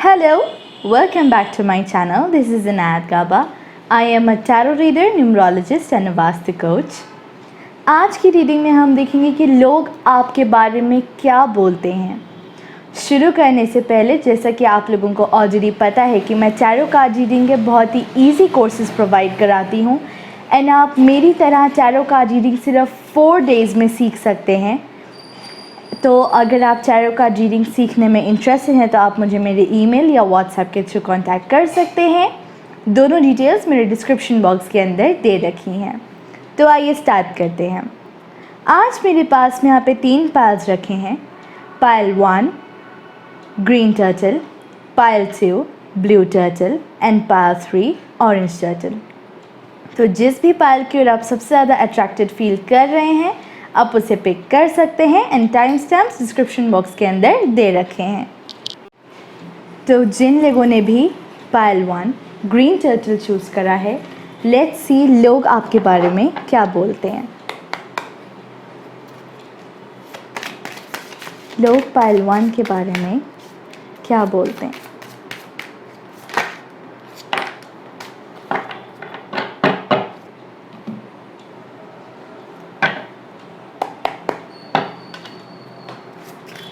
Hello, welcome back to my channel. This is Inayat Gaba. I am a tarot reader, numerologist and a vastu coach. आज की reading में हम देखेंगे कि लोग आपके बारे में क्या बोलते हैं। शुरू करने से पहले जैसा कि आप लोगों को ऑलरेडी पता है कि मैं टैरो कार्ड रीडिंग के बहुत ही ईजी कोर्सेज प्रोवाइड कराती हूँ एंड आप मेरी तरह टैरो कार्ड रीडिंग सिर्फ 4 डेज़ में सीख सकते हैं। तो अगर आप टैरो कार्ड रीडिंग सीखने में इंटरेस्टेड हैं तो आप मुझे मेरे ईमेल या व्हाट्सएप के थ्रू कांटेक्ट कर सकते हैं। दोनों डिटेल्स मेरे डिस्क्रिप्शन बॉक्स के अंदर दे रखी हैं। तो आइए स्टार्ट करते हैं। आज मेरे पास में यहाँ पे 3 पाइल्स रखे हैं। Pile 1 green turtle, pile 2 blue turtle and pile 3 orange turtle. तो जिस भी पाइल की ओर आप सबसे ज़्यादा अट्रैक्टेड फील कर रहे हैं आप उसे पिक कर सकते हैं and time stamps description box के अंदर दे रखे हैं। तो जिन लोगों ने भी पाइल 1 ग्रीन टर्टल चूज़ करा है, लेट्स सी लोग आपके बारे में क्या बोलते हैं। लोग पाइल 1 के बारे में क्या बोलते हैं।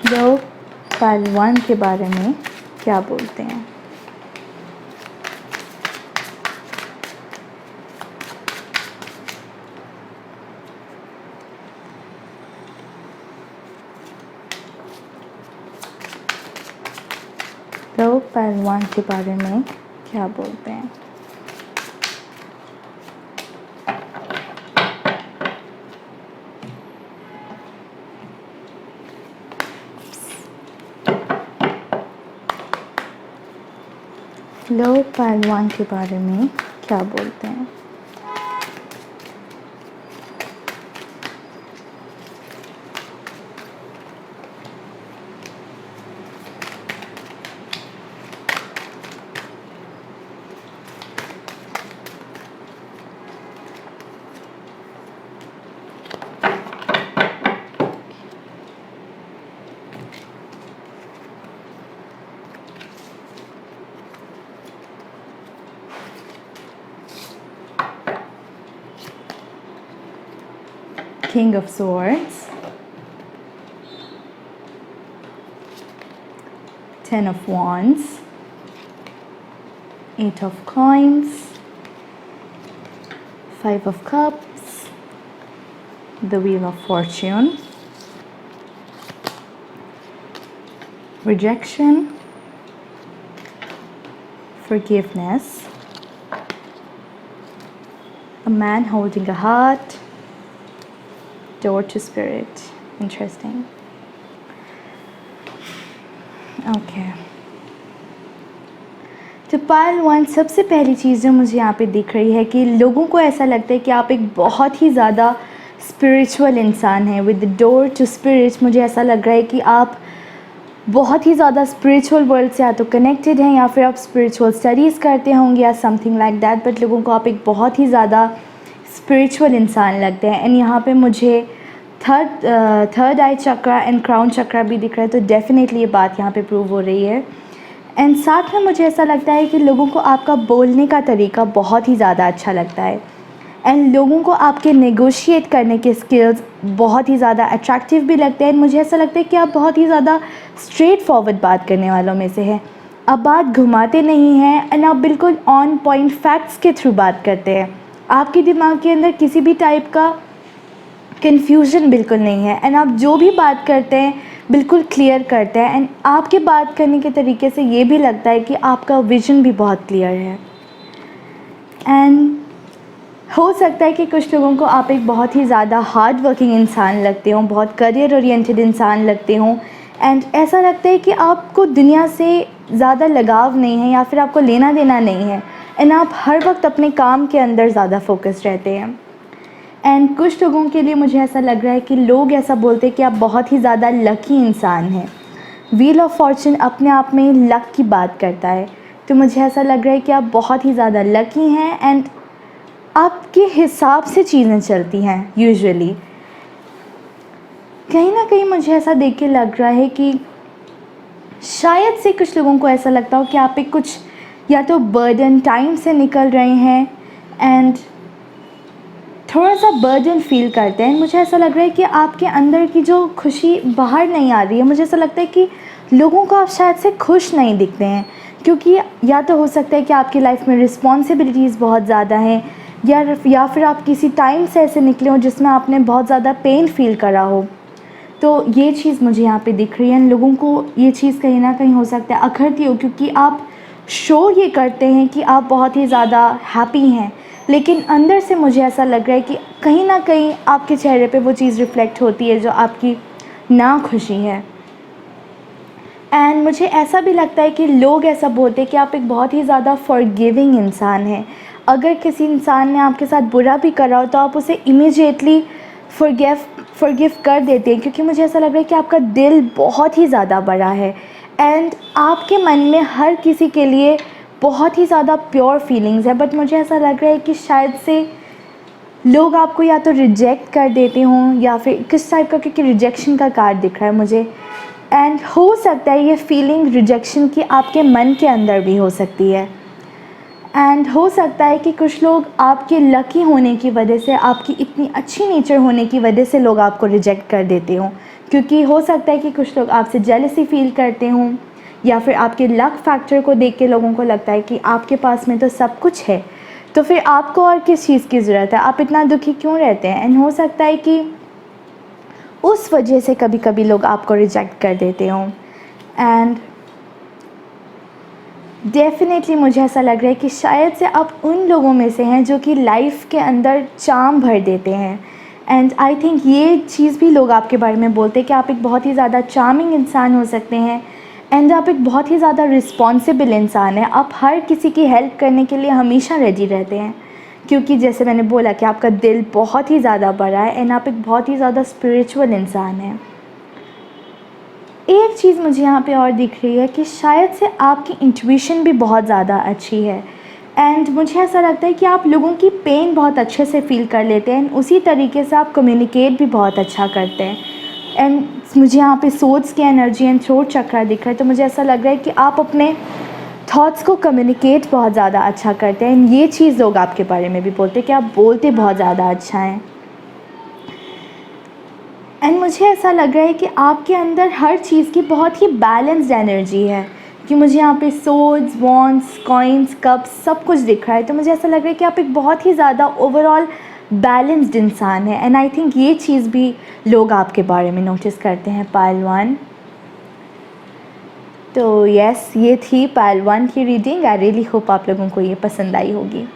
लोग पाइल 1 के बारे में क्या बोलते हैं। लोग पाइल 1 के बारे में क्या बोलते हैं। लोग पाइल 1 के बारे में क्या बोलते हैं। King of Swords, 10 of Wands, 8 of Coins, 5 of Cups, the Wheel of Fortune, rejection, forgiveness, a man holding a heart, door to spirit. Interesting. Okay. तो पाइल 1 सबसे पहली चीज़ जो मुझे यहाँ पे दिख रही है कि लोगों को ऐसा लगता है कि आप एक बहुत ही ज़्यादा स्पिरिचुअल इंसान हैं। With the door to spirit मुझे ऐसा लग रहा है कि आप बहुत ही ज़्यादा स्पिरिचुअल वर्ल्ड से या तो कनेक्टेड हैं या फिर आप स्पिरिचुअल स्टडीज़ करते होंगे या समथिंग लाइक दैट। बट लोगों को आप एक बहुत ही ज़्यादा स्पिरिचुअल इंसान लगते हैं। एंड यहाँ पे मुझे third eye chakra and crown chakra भी दिख रहा है। तो डेफिनेटली ये बात यहाँ पे प्रूव हो रही है। एंड साथ में मुझे ऐसा लगता है कि लोगों को आपका बोलने का तरीका बहुत ही ज़्यादा अच्छा लगता है एंड लोगों को आपके नेगोशिएट करने के स्किल्स बहुत ही ज़्यादा अट्रैक्टिव भी लगते हैं। मुझे ऐसा लगता है कि आप बहुत ही ज़्यादा स्ट्रेट फॉरवर्ड बात करने वालों में से हैं। आप बात घुमाते नहीं हैं एंड आप बिल्कुल ऑन पॉइंट फैक्ट्स के थ्रू बात करते हैं। आपके दिमाग के अंदर किसी भी टाइप का कन्फ्यूजन बिल्कुल नहीं है एंड आप जो भी बात करते हैं बिल्कुल क्लियर करते हैं। एंड आपके बात करने के तरीके से ये भी लगता है कि आपका विजन भी बहुत क्लियर है। एंड हो सकता है कि कुछ लोगों को आप एक बहुत ही ज़्यादा हार्ड वर्किंग इंसान लगते हो, बहुत करियर ओरिएंटेड इंसान लगते हो एंड ऐसा लगता है कि आपको दुनिया से ज़्यादा लगाव नहीं है या फिर आपको लेना देना नहीं है एंड आप हर वक्त अपने काम के अंदर ज़्यादा फोकस्ड रहते हैं। एंड कुछ लोगों के लिए मुझे ऐसा लग रहा है कि लोग ऐसा बोलते हैं कि आप बहुत ही ज़्यादा लकी इंसान हैं। व्हील ऑफ फॉर्चून अपने आप में लक की बात करता है। तो मुझे ऐसा लग रहा है कि आप बहुत ही ज़्यादा लकी हैं एंड आपके हिसाब से चीज़ें चलती हैं यूजुअली। कहीं ना कहीं मुझे ऐसा देख के लग रहा है कि शायद से कुछ लोगों को ऐसा लगता हो कि आप एक कुछ या तो बर्डन टाइम से निकल रहे हैं एंड थोड़ा सा बर्डन फील करते हैं। मुझे ऐसा लग रहा है कि आपके अंदर की जो खुशी बाहर नहीं आ रही है। मुझे ऐसा लगता है कि लोगों को आप शायद से खुश नहीं दिखते हैं, क्योंकि या तो हो सकता है कि आपकी लाइफ में रिस्पॉन्सिबिलिटीज़ बहुत ज़्यादा हैं, या फिर आप किसी टाइम से ऐसे निकले हो जिसमें आपने बहुत ज़्यादा पेन फील करा हो। तो ये चीज़ मुझे यहाँ पे दिख रही है। लोगों को ये चीज़ कहीं ना कहीं हो सकता है अखरती हो, क्योंकि आप शो ये करते हैं कि आप बहुत ही ज़्यादा हैप्पी हैं, लेकिन अंदर से मुझे ऐसा लग रहा है कि कहीं ना कहीं आपके चेहरे पे वो चीज़ रिफ़्लेक्ट होती है जो आपकी ना खुशी है। एंड मुझे ऐसा भी लगता है कि लोग ऐसा बोलते हैं कि आप एक बहुत ही ज़्यादा फॉरगिविंग इंसान हैं। अगर किसी इंसान ने आपके साथ बुरा भी करा हो तो आप उसे इमीडिएटली फॉरगिव कर देते हैं, क्योंकि मुझे ऐसा लग रहा है कि आपका दिल बहुत ही ज़्यादा बड़ा है एंड आपके मन में हर किसी के लिए बहुत ही ज़्यादा प्योर फीलिंग्स है। बट मुझे ऐसा लग रहा है कि शायद से लोग आपको या तो रिजेक्ट कर देते हों या फिर किस टाइप का, क्योंकि रिजेक्शन का कार्ड दिख रहा है मुझे। एंड हो सकता है ये फीलिंग रिजेक्शन की आपके मन के अंदर भी हो सकती है। एंड हो सकता है कि कुछ लोग आपके लकी होने की वजह से, आपकी इतनी अच्छी नेचर होने की वजह से लोग आपको रिजेक्ट कर देते हों, क्योंकि हो सकता है कि कुछ लोग आपसे जेलसी फील करते हों, या फिर आपके लक फैक्टर को देख के लोगों को लगता है कि आपके पास में तो सब कुछ है, तो फिर आपको और किस चीज़ की ज़रूरत है, आप इतना दुखी क्यों रहते हैं। एंड हो सकता है कि उस वजह से कभी कभी लोग आपको रिजेक्ट कर देते हों। एंड डेफिनेटली मुझे ऐसा लग रहा है कि शायद से आप उन लोगों में से हैं जो कि लाइफ के अंदर चार्म भर देते हैं। एंड आई थिंक ये चीज़ भी लोग आपके बारे में बोलते हैं कि आप एक बहुत ही ज़्यादा चार्मिंग इंसान हो सकते हैं एंड आप एक बहुत ही ज़्यादा रिस्पॉन्सिबल इंसान हैं। आप हर किसी की हेल्प करने के लिए हमेशा रेडी रहते हैं, क्योंकि जैसे मैंने बोला कि आपका दिल बहुत ही ज़्यादा बड़ा है एंड आप एक बहुत ही ज़्यादा स्पिरिचुअल इंसान हैं। एक चीज़ मुझे यहाँ पे और दिख रही है कि शायद से आपकी इंट्यूशन भी बहुत ज़्यादा अच्छी है एंड मुझे ऐसा लगता है कि आप लोगों की पेन बहुत अच्छे से फील कर लेते हैं एंड उसी तरीके से आप कम्युनिकेट भी बहुत अच्छा करते हैं। एंड मुझे यहाँ पे सोच की एनर्जी एंड थ्रोट चक्र दिख रहा है, तो मुझे ऐसा लग रहा है कि आप अपने थॉट्स को कम्युनिकेट बहुत ज़्यादा अच्छा करते हैं। ये चीज़ लोग आपके बारे में भी बोलते हैं कि आप बोलते बहुत ज़्यादा अच्छा हैं। एंड मुझे ऐसा लग रहा है कि आपके अंदर हर चीज़ की बहुत ही बैलेंस्ड एनर्जी है, कि मुझे यहाँ पे सोड्स, वॉन्ड्स, कॉइन्स, कप्स सब कुछ दिख रहा है। तो मुझे ऐसा लग रहा है कि आप एक बहुत ही ज़्यादा ओवरऑल बैलेंस्ड इंसान है एंड आई थिंक ये चीज़ भी लोग आपके बारे में नोटिस करते हैं। पाइल 1। तो यस, ये थी पाइल 1 की रीडिंग। आई रियली होप आप लोगों को ये पसंद आई होगी।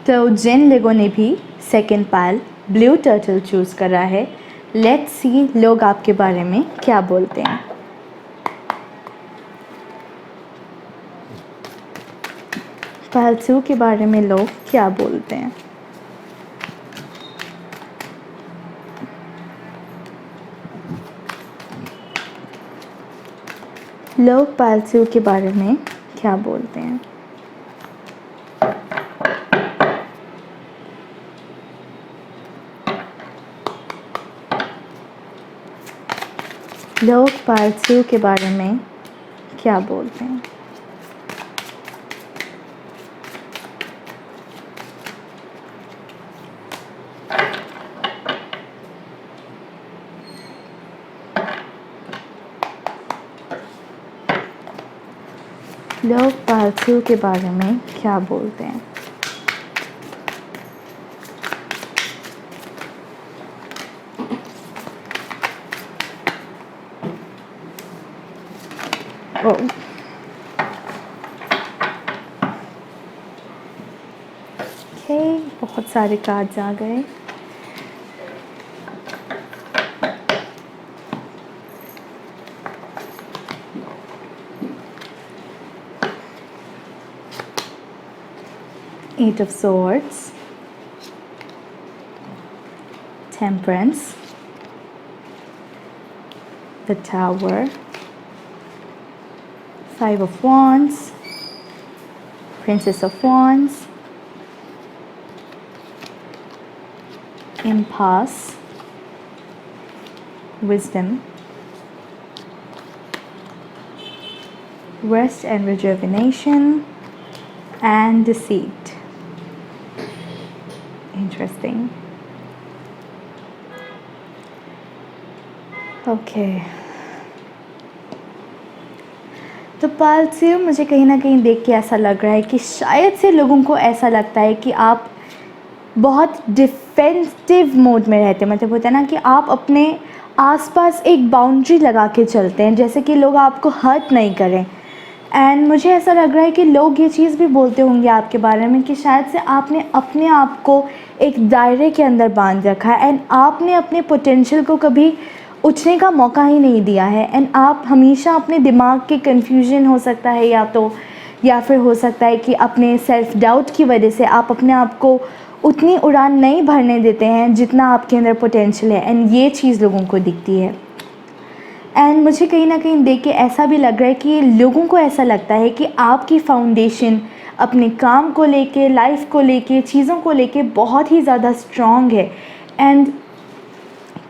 तो जिन लोगों ने भी second pile blue turtle choose करा है, लेट्स सी लोग आपके बारे में क्या बोलते हैं। पाइल 2 के बारे में लोग क्या बोलते हैं। लोग पाइल 2 के बारे में क्या बोलते हैं। लोग पाइल 2 के बारे में क्या बोलते हैं। लोग पाइल 2 के बारे में क्या बोलते हैं। ओके, बहुत सारे कार्ड्स आ गए। Eight of Swords, Temperance, the Tower, Five of Wands, Princess of Wands, Impasse, Wisdom, rest and rejuvenation, and deceit. Interesting. Okay. तो पालसियो, मुझे कहीं ना कहीं देख के ऐसा लग रहा है कि शायद से लोगों को ऐसा लगता है कि आप बहुत डिफेंसिव मोड में रहते हैं। मतलब होता है ना कि आप अपने आसपास एक बाउंड्री लगा के चलते हैं, जैसे कि लोग आपको हर्ट नहीं करें। एंड मुझे ऐसा लग रहा है कि लोग ये चीज़ भी बोलते होंगे आपके बारे में कि शायद से आपने अपने आप को एक दायरे के अंदर बांध रखा है एंड आपने अपने पोटेंशियल को कभी उठने का मौका ही नहीं दिया है। एंड आप हमेशा अपने दिमाग के कन्फ्यूजन हो सकता है या फिर हो सकता है कि अपने सेल्फ डाउट की वजह से आप अपने आप को उतनी उड़ान नहीं भरने देते हैं जितना आपके अंदर पोटेंशियल है। एंड ये चीज़ लोगों को दिखती है। एंड मुझे कहीं ना कहीं देख के ऐसा भी लग रहा है कि लोगों को ऐसा लगता है कि आपकी फाउंडेशन अपने काम को लेके, लाइफ को लेके, चीज़ों को लेके बहुत ही ज़्यादा स्ट्रॉन्ग है। एंड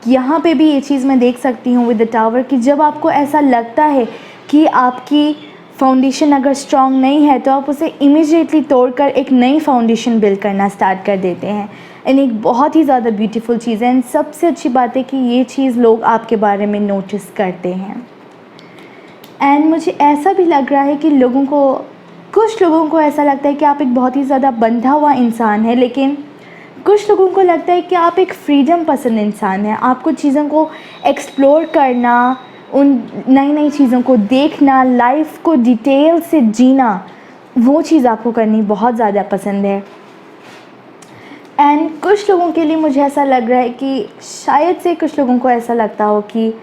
यहाँ पे भी ये चीज़ मैं देख सकती हूँ विद द टावर कि जब आपको ऐसा लगता है कि आपकी फाउंडेशन अगर स्ट्रॉन्ग नहीं है तो आप उसे इमीडिएटली तोड़कर एक नई फाउंडेशन बिल्ड करना स्टार्ट कर देते हैं। एंड एक बहुत ही ज़्यादा ब्यूटीफुल चीज़ है। एंड सबसे अच्छी बात है कि ये चीज़ लोग आपके बारे में नोटिस करते हैं। एंड मुझे ऐसा भी लग रहा है कि कुछ लोगों को ऐसा लगता है कि आप एक बहुत ही ज़्यादा बंधा हुआ इंसान है, लेकिन कुछ लोगों को लगता है कि आप एक फ्रीडम पसंद इंसान हैं। आपको चीज़ों को एक्सप्लोर करना, उन नई नई चीज़ों को देखना, लाइफ को डिटेल से जीना, वो चीज़ आपको करनी बहुत ज़्यादा पसंद है। एंड कुछ लोगों के लिए मुझे ऐसा लग रहा है कि शायद से कुछ लोगों को ऐसा लगता हो कि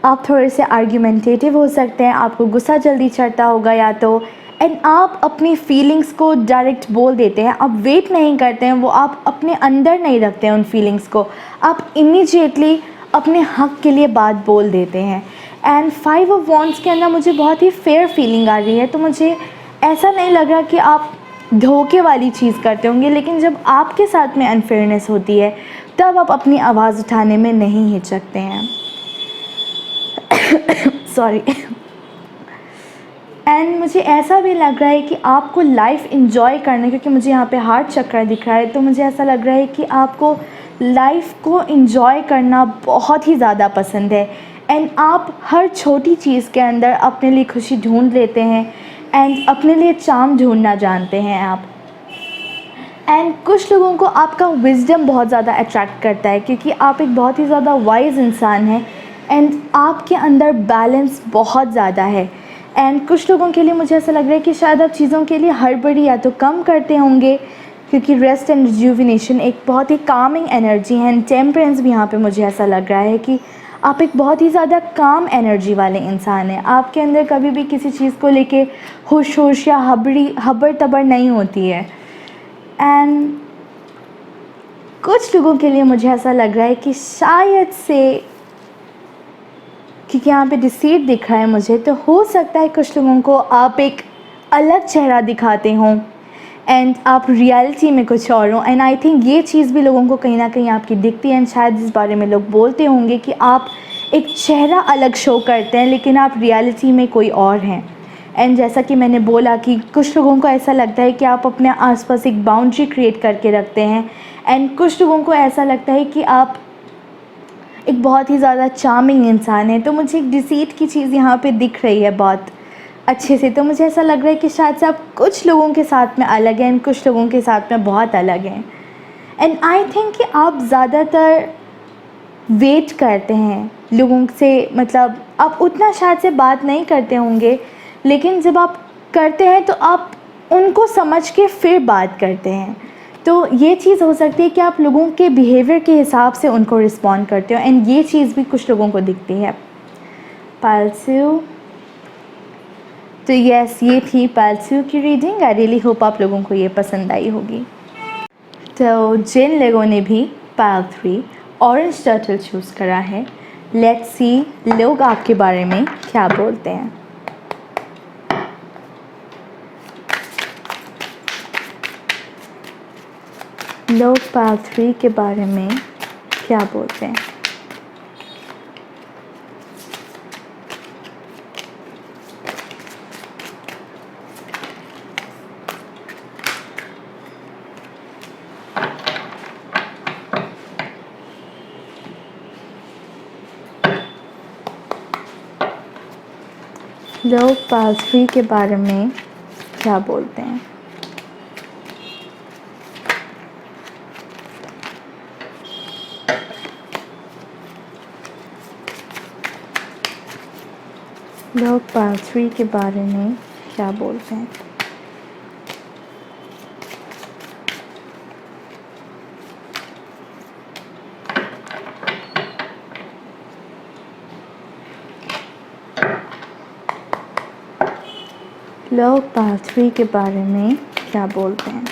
आप थोड़े से आर्ग्यूमेंटेटिव हो सकते हैं, आपको गुस्सा जल्दी चढ़ता होगा या तो। एंड आप अपनी फीलिंग्स को डायरेक्ट बोल देते हैं, आप वेट नहीं करते हैं, वो आप अपने अंदर नहीं रखते हैं उन फीलिंग्स को, आप इमीडिएटली अपने हक के लिए बात बोल देते हैं। एंड 5 ऑफ वॉन्ड्स के अंदर मुझे बहुत ही फेयर फीलिंग आ रही है। तो मुझे ऐसा नहीं लग रहा कि आप धोखे वाली चीज़ करते होंगे, लेकिन जब आपके साथ में अनफेयरनेस होती है तब आप अपनी आवाज़ उठाने में नहीं हिचकते हैं। सॉरी। एंड मुझे ऐसा भी लग रहा है कि आपको लाइफ इन्जॉय करने, क्योंकि मुझे यहाँ पे हार्ट चक्र दिख रहा है, तो मुझे ऐसा लग रहा है कि आपको लाइफ को इन्जॉय करना बहुत ही ज़्यादा पसंद है। एंड आप हर छोटी चीज़ के अंदर अपने लिए खुशी ढूंढ लेते हैं एंड अपने लिए चार्म ढूंढना जानते हैं आप। एंड कुछ लोगों को आपका विजडम बहुत ज़्यादा अट्रैक्ट करता है, क्योंकि आप एक बहुत ही ज़्यादा वाइज इंसान हैं एंड आपके अंदर बैलेंस बहुत ज़्यादा है। एंड कुछ लोगों के लिए मुझे ऐसा लग रहा है कि शायद आप चीज़ों के लिए हड़बड़ी या तो कम करते होंगे, क्योंकि रेस्ट एंड रिजुविनेशन एक बहुत ही कामिंग एनर्जी है। एंड टेम्परेंस भी यहाँ पे मुझे ऐसा लग रहा है कि आप एक बहुत ही ज़्यादा काम एनर्जी वाले इंसान हैं। आपके अंदर कभी भी किसी चीज़ को लेके हुश या हबड़ तबड़ नहीं होती है। एंड कुछ लोगों के लिए मुझे ऐसा लग रहा है कि शायद से, क्योंकि यहाँ पे डिसीट दिख रहा है मुझे, तो हो सकता है कुछ लोगों को आप एक अलग चेहरा दिखाते हों एंड आप रियलिटी में कुछ और हों। एंड आई थिंक ये चीज़ भी लोगों को कहीं ना कहीं आपकी दिखती है। एंड शायद इस बारे में लोग बोलते होंगे कि आप एक चेहरा अलग शो करते हैं लेकिन आप रियलिटी में कोई और हैं। एंड जैसा कि मैंने बोला कि कुछ लोगों को ऐसा लगता है कि आप अपने आसपास एक बाउंड्री क्रिएट करके रखते हैं। एंड कुछ लोगों को ऐसा लगता है कि आप एक बहुत ही ज़्यादा चार्मिंग इंसान है। तो मुझे एक डिसीट की चीज़ यहाँ पे दिख रही है बहुत अच्छे से। तो मुझे ऐसा लग रहा है कि शायद से आप कुछ लोगों के साथ में अलग हैं, कुछ लोगों के साथ में बहुत अलग हैं। एंड आई थिंक कि आप ज़्यादातर वेट करते हैं लोगों से, मतलब आप उतना शायद से बात नहीं करते होंगे, लेकिन जब आप करते हैं तो आप उनको समझ के फिर बात करते हैं। तो ये चीज़ हो सकती है कि आप लोगों के बिहेवियर के हिसाब से उनको रिस्पॉन्ड करते हो। एंड ये चीज़ भी कुछ लोगों को दिखती है। पालसियो, तो यस, ये थी पालसियो की रीडिंग। आई रियली होप आप लोगों को ये पसंद आई होगी। तो जिन लोगों ने भी पाइल 3 ऑरेंज टर्टल चूज़ करा है, लेट्स सी लोग आपके बारे में क्या बोलते हैं। लोग पाइल 3 के बारे में क्या बोलते हैं। लोग पास फ्री के बारे में क्या बोलते हैं? लोग पास फ्री के बारे में क्या बोलते हैं? लोग पार्ट 3 के बारे में क्या बोलते हैं?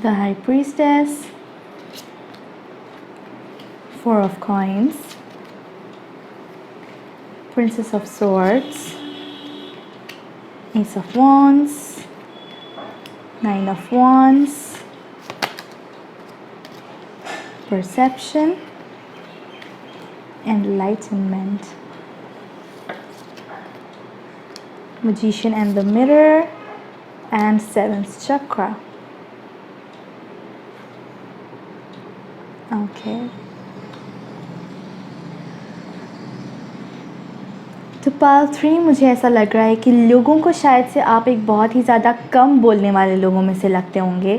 The High Priestess, 4 of Coins, Princess of Swords, Ace of Wands, 9 of Wands, Perception, Enlightenment, Magician and the Mirror, and 7th Chakra. Okay तो पार्ट 3 मुझे ऐसा लग रहा है कि लोगों को शायद से आप एक बहुत ही ज़्यादा कम बोलने वाले लोगों में से लगते होंगे,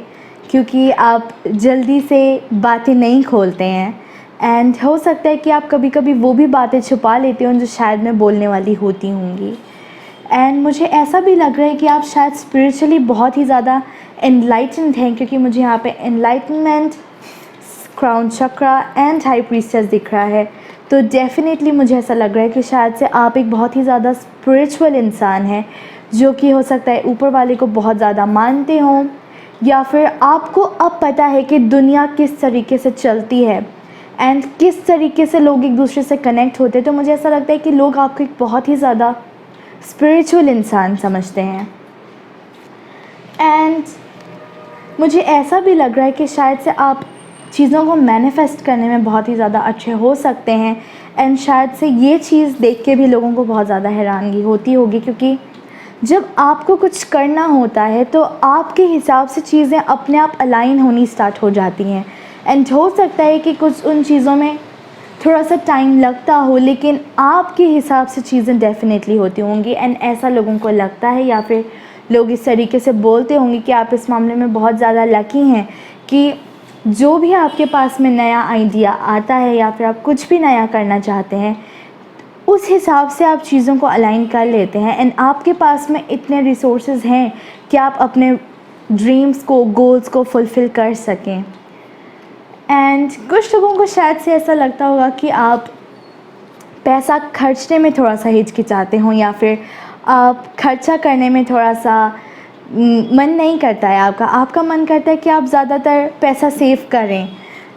क्योंकि आप जल्दी से बातें नहीं खोलते हैं। एंड हो सकता है कि आप कभी कभी वो भी बातें छुपा लेते हो जो शायद मैं बोलने वाली होती होंगी। एंड मुझे ऐसा भी लग रहा है कि आप शायद स्पिरिचुअली बहुत ही ज़्यादा एनलाइटेंड हैं, क्योंकि मुझे यहाँ पे enlightenment, crown chakra and high priestess दिख रहा है। तो डेफिनेटली मुझे ऐसा लग रहा है कि शायद से आप एक बहुत ही ज़्यादा स्पिरिचुअल इंसान हैं, जो कि हो सकता है ऊपर वाले को बहुत ज़्यादा मानते हों, या फिर आपको अब पता है कि दुनिया किस तरीके से चलती है एंड किस तरीके से लोग एक दूसरे से कनेक्ट होते हैं। तो मुझे ऐसा लगता है कि लोग आपको एक बहुत ही ज़्यादा स्पिरिचुअल इंसान समझते हैं। एंड मुझे ऐसा भी लग रहा है कि शायद से आप चीज़ों को मैनिफेस्ट करने में बहुत ही ज़्यादा अच्छे हो सकते हैं। एंड शायद से ये चीज़ देख के भी लोगों को बहुत ज़्यादा हैरानगी होती होगी, क्योंकि जब आपको कुछ करना होता है तो आपके हिसाब से चीज़ें अपने आप अलाइन होनी स्टार्ट हो जाती हैं। एंड हो सकता है कि कुछ उन चीज़ों में थोड़ा सा टाइम लगता हो, लेकिन आपके हिसाब से चीज़ें डेफिनेटली होती होंगी। एंड ऐसा लोगों को लगता है, या फिर लोग इस तरीके से बोलते होंगे कि आप इस मामले में बहुत ज़्यादा लकी हैं कि जो भी आपके पास में नया आइडिया आता है या फिर आप कुछ भी नया करना चाहते हैं, उस हिसाब से आप चीज़ों को अलाइन कर लेते हैं। एंड आपके पास में इतने रिसोर्सेज हैं कि आप अपने ड्रीम्स को, गोल्स को फुलफ़िल कर सकें। एंड कुछ लोगों को शायद से ऐसा लगता होगा कि आप पैसा खर्चने में थोड़ा सा हिचकिचाते हों, या फिर आप खर्चा करने में थोड़ा सा मन नहीं करता है आपका मन करता है कि आप ज़्यादातर पैसा सेव करें।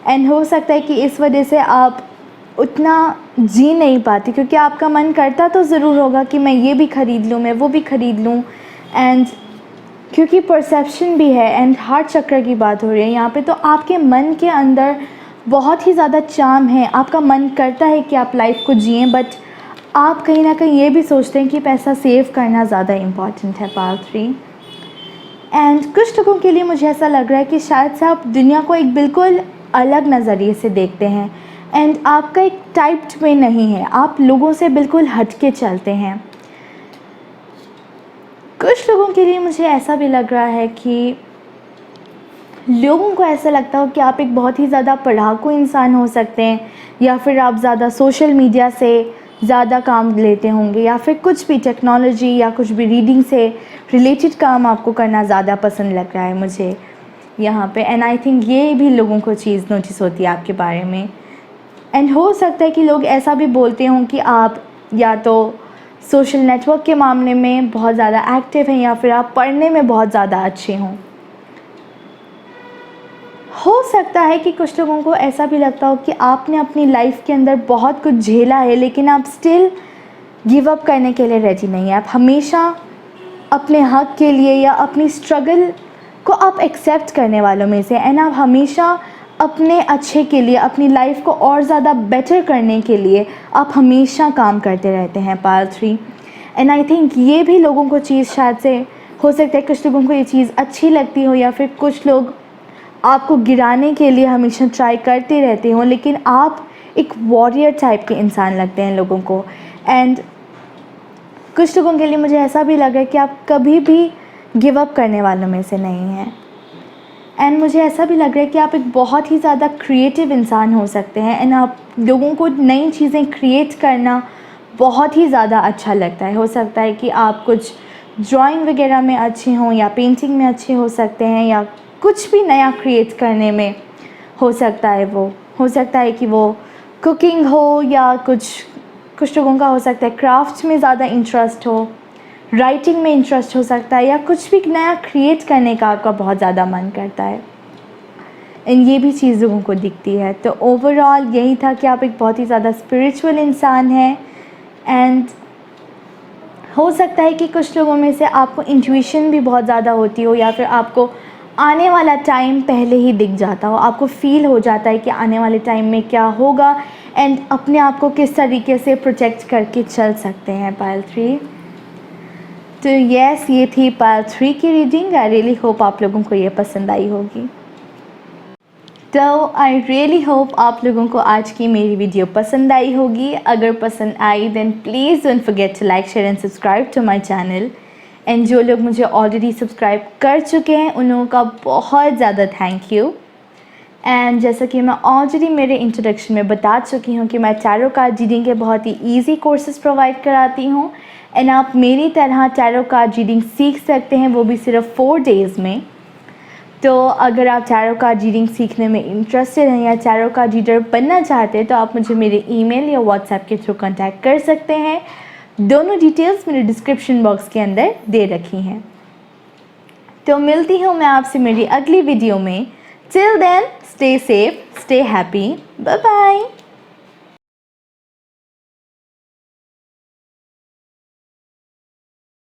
एंड हो सकता है कि इस वजह से आप उतना जी नहीं पाती, क्योंकि आपका मन करता तो ज़रूर होगा कि मैं ये भी ख़रीद लूँ, मैं वो भी ख़रीद लूँ। एंड क्योंकि परसेप्शन भी है एंड हार्ट चक्र की बात हो रही है यहाँ पे, तो आपके मन के अंदर बहुत ही ज़्यादा चार्म है। आपका मन करता है कि आप लाइफ को जिएं, बट आप कहीं ना कहीं ये भी सोचते हैं कि पैसा सेव करना ज़्यादा इम्पॉर्टेंट है। पार्ट 3 एंड कुछ लोगों के लिए मुझे ऐसा लग रहा है कि शायद से आप दुनिया को एक बिल्कुल अलग नज़रिए से देखते हैं। एंड आपका एक टाइप्ड वे नहीं है, आप लोगों से बिल्कुल हट के चलते हैं। कुछ लोगों के लिए मुझे ऐसा भी लग रहा है कि लोगों को ऐसा लगता हो कि आप एक बहुत ही ज़्यादा पढ़ाकू इंसान हो सकते हैं, या फिर आप ज़्यादा सोशल मीडिया से ज़्यादा काम लेते होंगे, या फिर कुछ भी टेक्नोलॉजी या कुछ भी रीडिंग से रिलेटेड काम आपको करना ज़्यादा पसंद लग रहा है मुझे यहाँ पे। एंड आई थिंक ये भी लोगों को चीज़ नोटिस होती है आपके बारे में। एंड हो सकता है कि लोग ऐसा भी बोलते हों कि आप या तो सोशल नेटवर्क के मामले में बहुत ज़्यादा एक्टिव हैं, या फिर आप पढ़ने में बहुत ज़्यादा अच्छे हों। हो सकता है कि कुछ लोगों को ऐसा भी लगता हो कि आपने अपनी लाइफ के अंदर बहुत कुछ झेला है, लेकिन आप स्टिल गिव अप करने के लिए रेडी नहीं है। आप हमेशा अपने हक के लिए या अपनी स्ट्रगल को आप एक्सेप्ट करने वालों में से, एंड आप हमेशा अपने अच्छे के लिए, अपनी लाइफ को और ज़्यादा बेटर करने के लिए आप हमेशा काम करते रहते हैं पायल 3। एंड आई थिंक ये भी लोगों को चीज़ शायद से हो सकता है, कुछ लोगों को ये चीज़ अच्छी लगती हो या फिर कुछ लोग आपको गिराने के लिए हमेशा ट्राई करते रहते हों, लेकिन आप एक वॉरियर टाइप के इंसान लगते हैं लोगों को। एंड कुछ लोगों के लिए मुझे ऐसा भी लगा कि आप कभी भी गिव अप करने वालों में से नहीं हैं। एंड मुझे ऐसा भी लग रहा है कि आप एक बहुत ही ज़्यादा क्रिएटिव इंसान हो सकते हैं, एंड आप लोगों को नई चीज़ें क्रिएट करना बहुत ही ज़्यादा अच्छा लगता है। हो सकता है कि आप कुछ ड्राइंग वगैरह में अच्छे हों या पेंटिंग में अच्छे हो सकते हैं, या कुछ भी नया क्रिएट करने में हो सकता है। वो हो सकता है कि वो कुकिंग हो, या कुछ लोगों का हो सकता है क्राफ्ट में ज़्यादा इंटरेस्ट हो, राइटिंग में इंटरेस्ट हो सकता है, या कुछ भी नया क्रिएट करने का आपका बहुत ज़्यादा मन करता है। एंड ये भी चीज़ लोगों को दिखती है। तो ओवरऑल यही था कि आप एक बहुत ही ज़्यादा स्पिरिचुअल इंसान हैं। एंड हो सकता है कि कुछ लोगों में से आपको इंट्यूशन भी बहुत ज़्यादा होती हो, या फिर आपको आने वाला टाइम पहले ही दिख जाता हो, आपको फ़ील हो जाता है कि आने वाले टाइम में क्या होगा, एंड अपने आप को किस तरीके से प्रोटेक्ट करके चल सकते हैं पायल 3। तो यस, ये थी पायल 3 की रीडिंग। आई रियली होप आप लोगों को ये पसंद आई होगी। तो आई रियली होप आप लोगों को आज की मेरी वीडियो पसंद आई होगी। अगर पसंद आई then please don't forget to like, share and subscribe to my channel. And जो लोग मुझे ऑलरेडी सब्सक्राइब कर चुके हैं उन लोगों का बहुत ज़्यादा थैंक यू। एंड जैसा कि मैं ऑलरेडी मेरे इंट्रोडक्शन में बता चुकी हूँ कि मैं टैरो कार्ड रीडिंग के बहुत ही ईजी कोर्सेज प्रोवाइड कराती हूँ, एंड आप मेरी तरह टैरो कार्ड रीडिंग सीख सकते हैं, वो भी सिर्फ 4 डेज़ में। तो अगर आप टैरो कार्ड रीडिंग सीखने में इंटरेस्टेड हैं या टैरो कार्ड रीडर बनना चाहते हैं तो आप मुझे मेरे ईमेल या व्हाट्सएप के थ्रू कांटेक्ट कर सकते हैं। दोनों डिटेल्स मेरे डिस्क्रिप्शन बॉक्स के अंदर दे रखी हैं। तो मिलती हूँ मैं आपसे मेरी अगली वीडियो में। Till then stay safe, stay happy, bye bye.